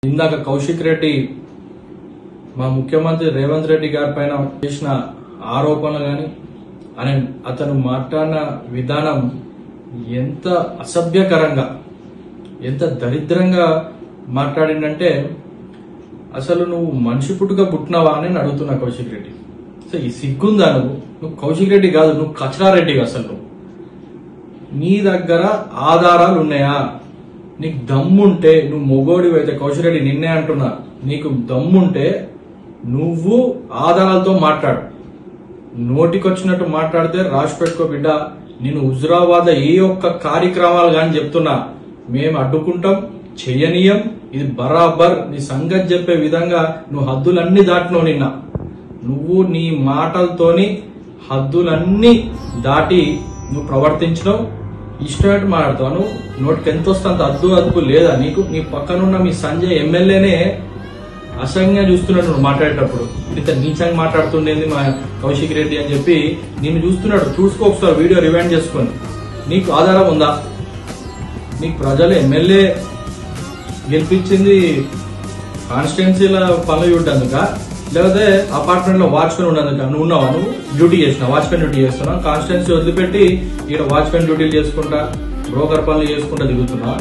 ఇందాక కౌశిక్ రెడ్డి మా ముఖ్యమంత్రి రేవంత్ రెడ్డి గారి పైన చేసిన ఆరోపణలు గాని అతను మాట్లాడిన విధానం ఎంత అసభ్యకరంగా ఎంత దరిద్రంగా మాట్లాడిందంటే అసలు నువ్వు మనిషి పుట్టుక పుట్టినవా అని అడుగుతున్నా కౌశిక్ రెడ్డి. అసలు ఈ సిగ్గుందా? నువ్వు కౌశిక్ రెడ్డి కాదు, నువ్వు కచరారెడ్డి. అసలు నీ దగ్గర ఆధారాలు ఉన్నాయా? నీకు దమ్ముంటే, నువ్వు మొగోడివి అయితే, కౌశిక్ రెడ్డి నిన్నే అంటున్నా, నీకు దమ్ముంటే నువ్వు ఆధారాలతో మాట్లాడు. నోటికొచ్చినట్టు మాట్లాడితే రాసి పెట్టుకో బిడ్డ. నేను హుజురాబాద్ ఏ ఒక్క కార్యక్రమాలు కానీ చెప్తున్నా మేము అడ్డుకుంటాం, చెయ్యనీయం. ఇది బరాబర్ నీ సంగతి చెప్పే విధంగా నువ్వు హద్దులన్నీ దాటినావు. నిన్న నువ్వు నీ మాటలతోని హద్దులన్నీ దాటి నువ్వు ప్రవర్తించినావు. ఇష్టమైనట్టు మాట్లాడతావు. నువ్వు నోటికి ఎంత వస్తే అంత అద్దు లేదా నీకు? నీ పక్కనున్న మీ సంజయ్ ఎమ్మెల్యేనే అసహ్యంగా చూస్తున్నాడు నువ్వు మాట్లాడేటప్పుడు. ఇంత నీచంగా మాట్లాడుతుండేది మా కౌశిక్ రెడ్డి అని చెప్పి నిన్ను చూస్తున్నాడు. చూసుకో ఒకసారి వీడియో రివైండ్ చేసుకొని. నీకు ఆధారం ఉందా? నీకు ప్రజలు ఎమ్మెల్యే గెలిపించింది కాన్స్టిట్యున్సీల పనులు చూడ్డందుక, లేకపోతే అపార్ట్మెంట్ లో వాచ్మెన్ ఉండదుక? నువ్వు ఉన్నావా? నువ్వు డ్యూటీ చేసినావు, వాచ్మెన్ డ్యూటీ చేస్తున్నావు. కాన్స్టిట్యున్సీ వదిలిపెట్టి ఇక్కడ వాచ్మెన్ డ్యూటీలు చేసుకుంటా, బ్రోకర్ పనులు చేసుకుంటా తిరుగుతున్నావా?